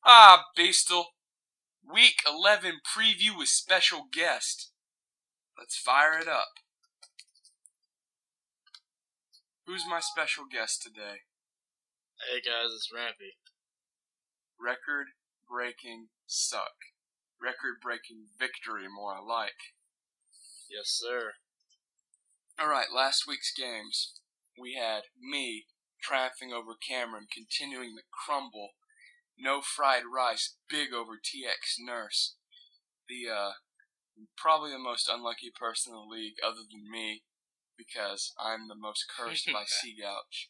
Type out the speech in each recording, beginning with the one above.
Ah, Bastel. Week 11 preview with special guest. Let's fire it up. Who's my special guest today? Hey guys, it's Rampy. Record-breaking suck. Record-breaking victory, more like. Yes, sir. Alright, last week's games. We had me triumphing over Cameron, continuing the crumble. No fried rice, big over TX Nurse. Probably the most unlucky person in the league other than me, because I'm the most cursed by Seagouch.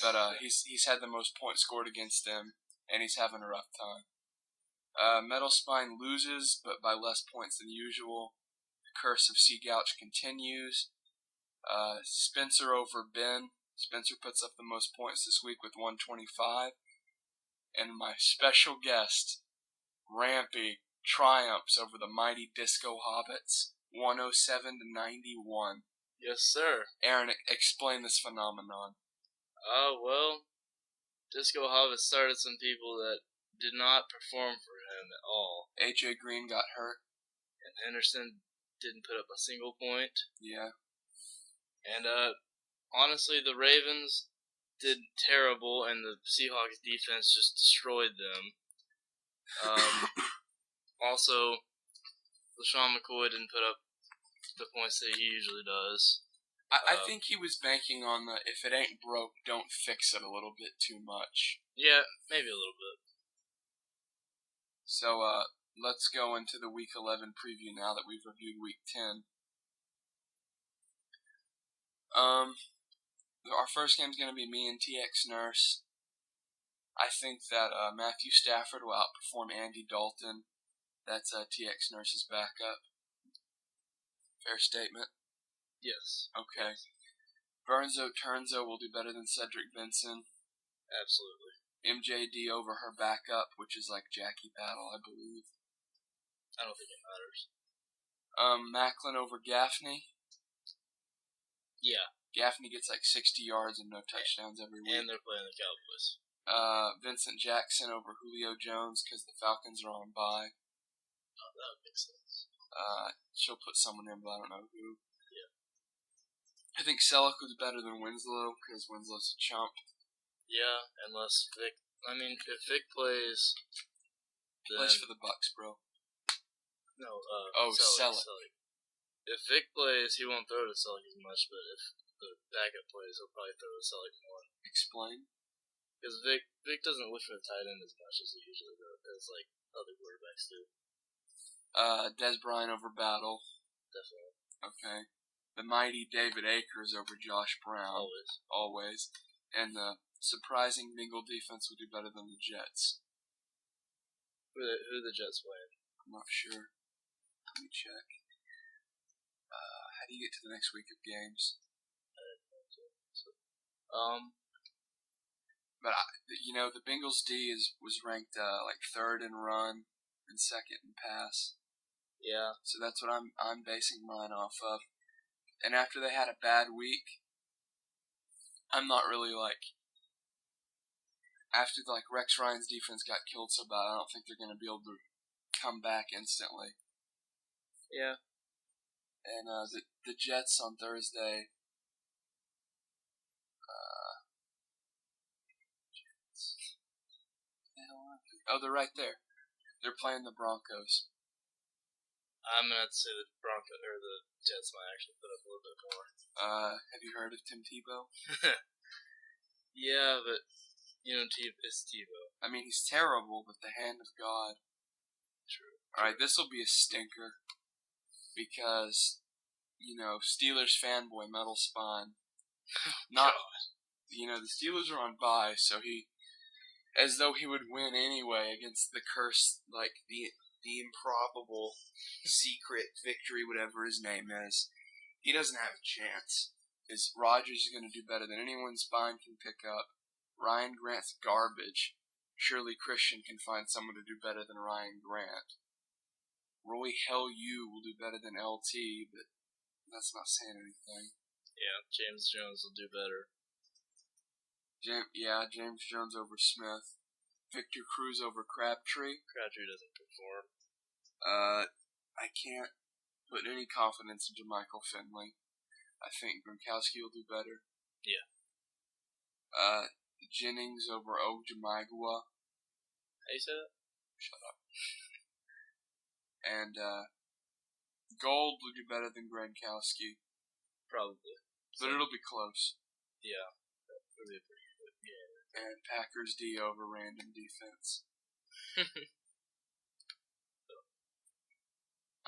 But he's had the most points scored against him, and he's having a rough time. Metal Spine loses, but by less points than usual. The curse of Seagouch continues. Spencer over Ben. Spencer puts up the most points this week with 125. And my special guest, Rampy, triumphs over the mighty Disco Hobbits, 107-91. Yes, sir. Aaron, explain this phenomenon. Well, Disco Hobbit started some people that did not perform for him at all. AJ Green got hurt. And Henderson didn't put up a single point. Yeah. And, honestly, the Ravens did terrible, and the Seahawks defense just destroyed them. Also, LaShawn McCoy didn't put up the points that he usually does. I think he was banking on the if it ain't broke, don't fix it a little bit too much. Yeah, maybe a little bit. So, let's go into the Week 11 preview now that we've reviewed Week 10. Our first game is going to be me and TX Nurse. I think that Matthew Stafford will outperform Andy Dalton. That's TX Nurse's backup. Fair statement? Yes. Okay. Burnzo Turnzo will do better than Cedric Benson. Absolutely. MJD over her backup, which is like Jackie Battle, I believe. I don't think it matters. Macklin over Gaffney. Yeah. Gaffney gets like 60 yards and no touchdowns every week. And they're playing the Cowboys. Vincent Jackson over Julio Jones because the Falcons are on bye. Oh, that would make sense. She'll put someone in, but I don't know who. Yeah. I think Selleck was better than Winslow because Winslow's a chump. Yeah, unless Vic. I mean, if Vic plays. Plays for the Bucks, bro. No, Selleck. If Vic plays, he won't throw to Selleck as much, but if the backup plays, he'll probably throw to Selleck more. Explain. Because Vic doesn't look for the tight end as much as he usually does, as like other quarterbacks do. Des Bryant over Battle. Definitely. Okay. The mighty David Akers over Josh Brown. Always. And the surprising Bengal defense will do better than the Jets. Who are the Jets playing? I'm not sure. Let me check. How do you get to the next week of games? But the Bengals D was ranked like third in run and second in pass. Yeah. So that's what I'm basing mine off of. And after they had a bad week, I'm not really like. After like Rex Ryan's defense got killed so bad, I don't think they're going to be able to come back instantly. Yeah. And the Jets on Thursday. Oh, they're right there. They're playing the Broncos. I'm gonna have to say the Jets might actually put up a little bit more. Have you heard of Tim Tebow? Yeah, but it's Tebow. I mean, he's terrible, but the hand of God. True. Alright, this will be a stinker. Because, Steelers fanboy Metal Spine. The Steelers are on bye, so as though he would win anyway against the curse, like the improbable secret victory, whatever his name is. He doesn't have a chance. Because Rodgers is going to do better than anyone Spine can pick up. Ryan Grant's garbage. Surely Christian can find someone to do better than Ryan Grant. Roy Hell U will do better than LT, but that's not saying anything. Yeah, James Jones will do better. James Jones over Smith. Victor Cruz over Crabtree. Crabtree doesn't perform. I can't put any confidence into Michael Finley. I think Gronkowski will do better. Yeah. Jennings over Ojimagua. How you say that? Shut up. And Gold will do better than Gronkowski. Probably. But it'll be close. Yeah. It'll be a pretty good game. And Packers D over random defense.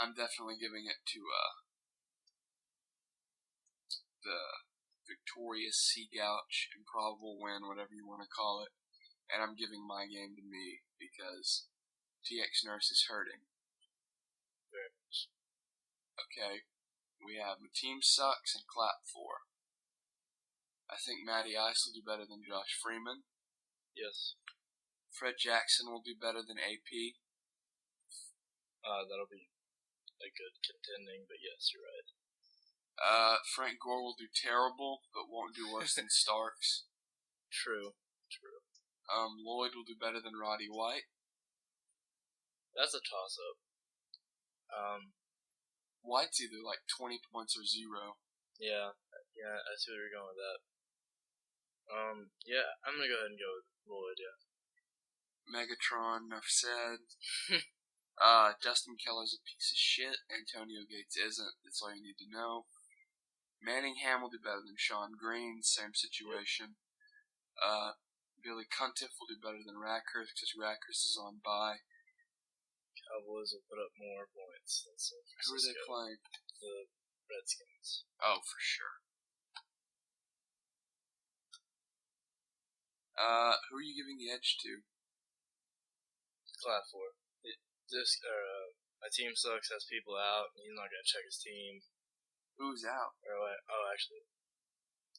I'm definitely giving it to the victorious Sea Gouch, improbable win, whatever you want to call it. And I'm giving my game to me because TX Nurse is hurting. Very much. Okay, we have My Team Sucks and Clap 4. I think Matty Ice will do better than Josh Freeman. Yes. Fred Jackson will do better than AP. That'll be a good contending, but yes, you're right. Frank Gore will do terrible, but won't do worse than Starks. True. Lloyd will do better than Roddy White. That's a toss-up. White's either like 20 points or 0. Yeah, I see where you're going with that. Yeah, I'm gonna go ahead and go with Lloyd, yeah. Megatron, enough said. Justin Keller's a piece of shit. Antonio Gates isn't. That's all you need to know. Manningham will do better than Sean Green. Same situation. Billy Cuntiff will do better than Rackhurst because Rackhurst is on bye. Cowboys will put up more points than San Francisco. Who are they playing? The Redskins. Oh, for sure. Who are you giving the edge to? Clap for it. My team sucks, has people out, and he's not gonna check his team. Who's out? Actually,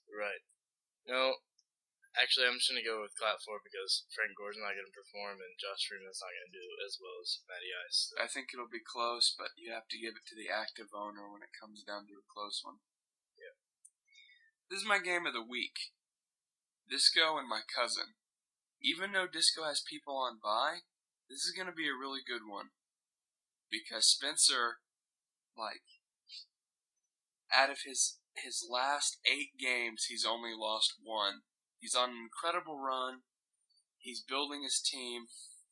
right. No, actually, I'm just gonna go with Clap for it because Frank Gore's not gonna perform, and Josh Freeman's not gonna do as well as Matty Ice. I think it'll be close, but you have to give it to the active owner when it comes down to a close one. Yeah. This is my game of the week. Disco and my cousin. Even though Disco has people on bye, this is going to be a really good one. Because Spencer, out of his last 8 games, he's only lost 1. He's on an incredible run. He's building his team.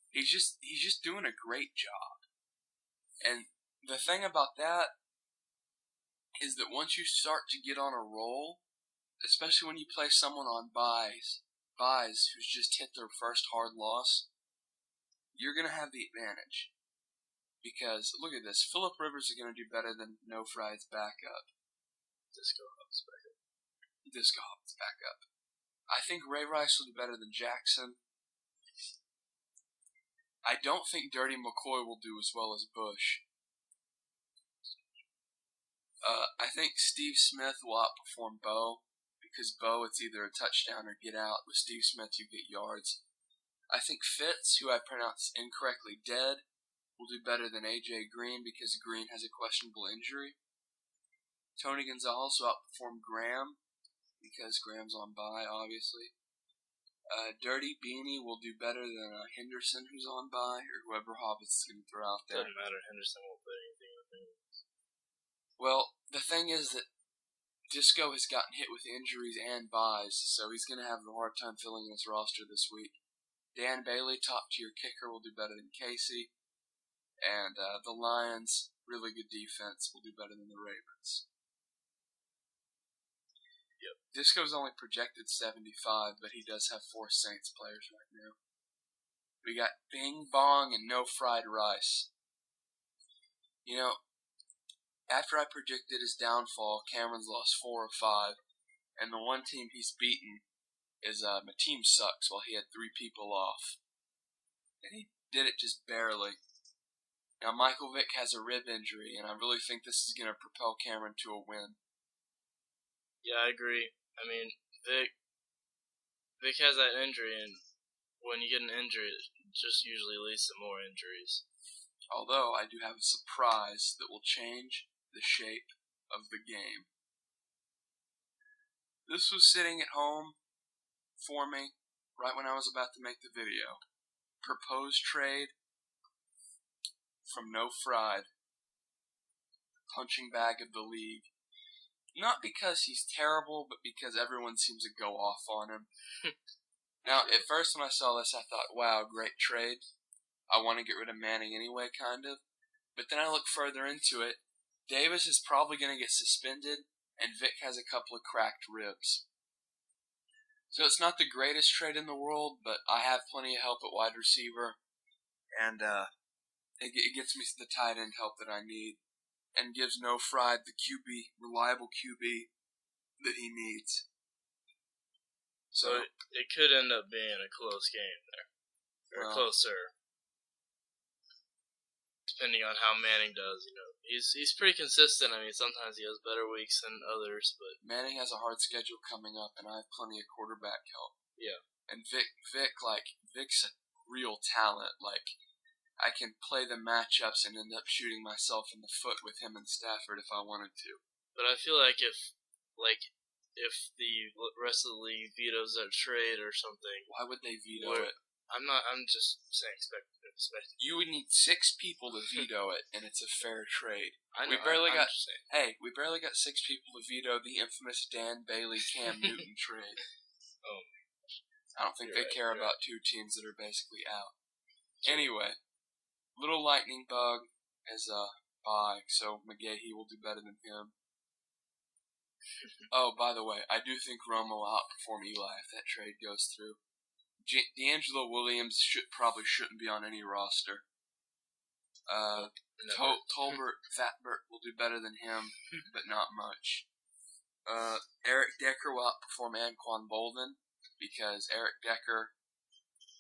He's just doing a great job. And the thing about that is that once you start to get on a roll, especially when you play someone on buys who's just hit their first hard loss, you're going to have the advantage. Because, look at this, Phillip Rivers is going to do better than No Fried's backup. Disco Hub's backup. I think Ray Rice will do better than Jackson. I don't think Dirty McCoy will do as well as Bush. I think Steve Smith will outperform Bo. Because Bo, it's either a touchdown or get out. With Steve Smith, you get yards. I think Fitz, who I pronounced incorrectly dead, will do better than A.J. Green because Green has a questionable injury. Tony Gonzalez will outperform Graham because Graham's on bye, obviously. Dirty Beanie will do better than Henderson, who's on bye, or whoever Hobbits is going to throw out there. Doesn't matter. Henderson won't play anything with him. Well, the thing is that Disco has gotten hit with injuries and buys, so he's going to have a hard time filling his roster this week. Dan Bailey, top-tier kicker, will do better than Casey. And the Lions, really good defense, will do better than the Ravens. Yep. Disco's only projected 75, but he does have 4 Saints players right now. We got Bing Bong and No Fried Rice. You know, after I predicted his downfall, Cameron's lost 4 or 5, and the one team he's beaten is My Team Sucks while he had 3 people off. And he did it just barely. Now, Michael Vick has a rib injury, and I really think this is going to propel Cameron to a win. Yeah, I agree. I mean, Vic has that injury, and when you get an injury, it just usually leads to more injuries. Although, I do have a surprise that will change the shape of the game. This was sitting at home for me right when I was about to make the video. proposed trade from No Fried, punching bag of the league. Not because he's terrible, but because everyone seems to go off on him. Now, at first when I saw this, I thought, wow, great trade. I want to get rid of Manning anyway, kind of. But then I look further into it. Davis is probably going to get suspended, and Vic has a couple of cracked ribs. So it's not the greatest trade in the world, but I have plenty of help at wide receiver, and it gets me the tight end help that I need, and gives No Fried the reliable QB that he needs. So it could end up being a close game there, or closer, depending on how Manning does. He's pretty consistent. I mean, sometimes he has better weeks than others, but Manning has a hard schedule coming up, and I have plenty of quarterback help. Yeah. And Vic's a real talent. Like, I can play the matchups and end up shooting myself in the foot with him and Stafford if I wanted to. But I feel like if the rest of the league vetoes that trade or something, why would they veto it? I'm just saying expect. You would need 6 people to veto it, and it's a fair trade. I know. We barely got 6 people to veto the infamous Dan Bailey Cam Newton trade. Oh, I don't think they care about 2 teams that are basically out. Anyway, little lightning bug as a bye, so McGahee will do better than him. Oh, by the way, I do think Romo will outperform Eli if that trade goes through. D'Angelo Williams shouldn't be on any roster. Tolbert, Fatbert will do better than him, but not much. Eric Decker will outperform Anquan Bolden because Eric Decker,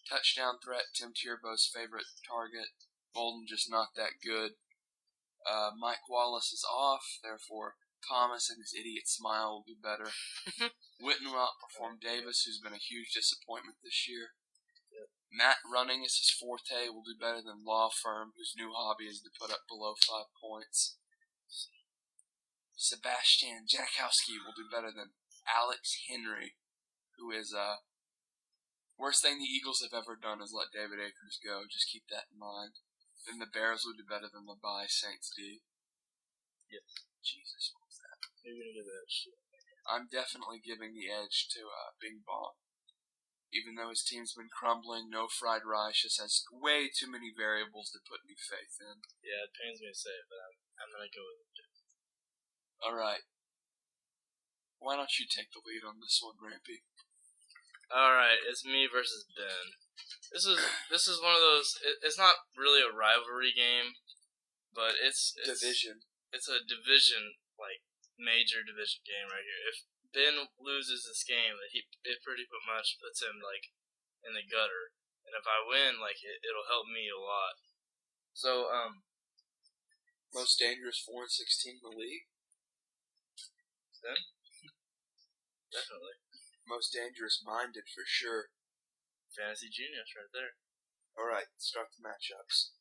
touchdown threat, Tim Tebow's favorite target. Bolden just not that good. Mike Wallace is off, therefore Thomas and his idiot smile will do better. Witten will outperform Davis, who's been a huge disappointment this year. Yep. Matt Running is his forte, will do better than Law Firm, whose new hobby is to put up below 5 points. Sebastian Janikowski will do better than Alex Henry, who is worst thing the Eagles have ever done is let David Akers go. Just keep that in mind. Then the Bears will do better than the bye Saints D. Yes. Jesus, what was that? You're gonna give that shit. I'm definitely giving the edge to Bing Bong. Even though his team's been crumbling, No Fried Rice just has way too many variables to put any faith in. Yeah, it pains me to say it, but I'm gonna go with it. Alright. Why don't you take the lead on this one, Rampy? Alright, it's me versus Ben. This is one of those. It's not really a rivalry game, but it's division. It's a division, like major division game right here. If Ben loses this game, it pretty much puts him like in the gutter, and if I win, like it'll help me a lot. So most dangerous 4-16 in the league. Ben, definitely most dangerous minded for sure. Fantasy genius right there. All right, start the matchups.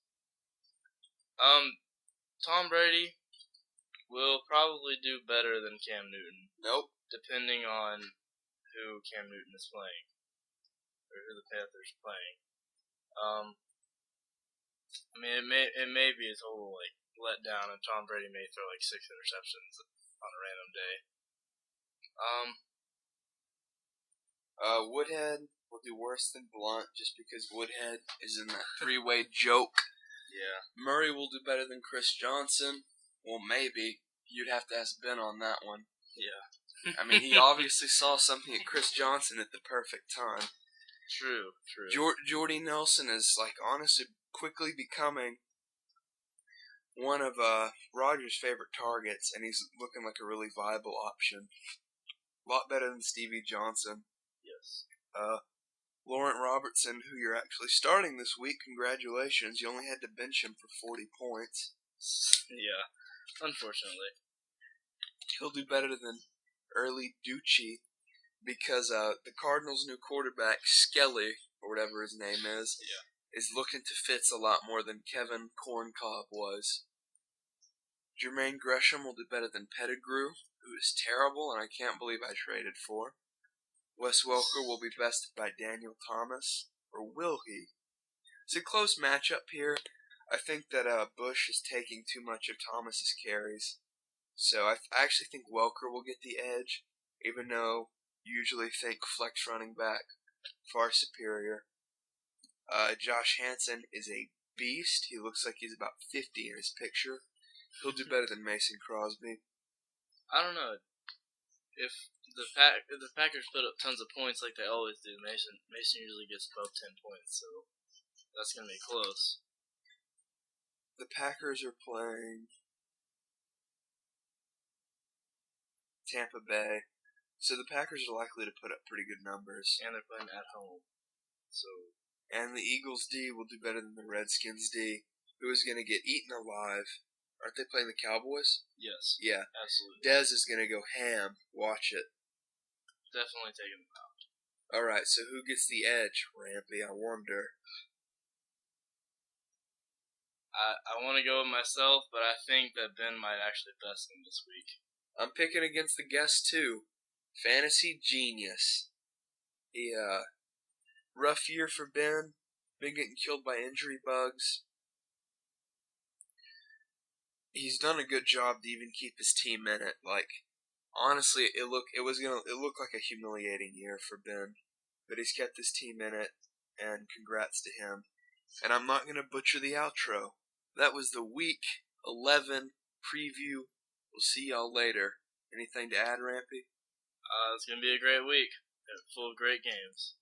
Tom Brady will probably do better than Cam Newton. Nope. Depending on who Cam Newton is playing, or who the Panthers are playing. I mean, it may be a total like letdown, and Tom Brady may throw like 6 interceptions on a random day. Woodhead will do worse than Blunt just because Woodhead is in that 3-way joke. Yeah. Murray will do better than Chris Johnson. Well, maybe. You'd have to ask Ben on that one. Yeah. I mean, he obviously saw something at Chris Johnson at the perfect time. True. Jordy Nelson is, like, honestly quickly becoming one of Rodgers' favorite targets, and he's looking like a really viable option. A lot better than Stevie Johnson. Yes. Laurent Robertson, who you're actually starting this week, congratulations. You only had to bench him for 40 points. Yeah, unfortunately. He'll do better than Early Ducci because the Cardinals' new quarterback, Skelly, or whatever his name is looking to Fitz a lot more than Kevin Corncob was. Jermaine Gresham will do better than Pettigrew, who is terrible and I can't believe I traded for. Wes Welker will be bested by Daniel Thomas, or will he? It's a close matchup here. I think that Bush is taking too much of Thomas's carries. So I actually think Welker will get the edge, even though usually think flex running back far superior. Josh Hansen is a beast. He looks like he's about 50 in his picture. He'll do better than Mason Crosby. I don't know. If the Packers put up tons of points like they always do, Mason usually gets above 10 points, so that's gonna be close. The Packers are playing Tampa Bay, so the Packers are likely to put up pretty good numbers. And they're playing at home, so. And the Eagles D will do better than the Redskins D, who is gonna get eaten alive. Aren't they playing the Cowboys? Yes. Yeah. Absolutely. Dez is going to go ham. Watch it. Definitely take him out. Alright, so who gets the edge, Rampy? I wonder. I want to go with myself, but I think that Ben might actually best him this week. I'm picking against the guest, too. Fantasy Genius. Rough year for Ben. Been getting killed by injury bugs. He's done a good job to even keep his team in it. Like, honestly, it looked like a humiliating year for Ben, but he's kept his team in it, and congrats to him. And I'm not gonna butcher the outro. That was the Week 11 preview. We'll see y'all later. Anything to add, Rampy? It's gonna be a great week, full of great games.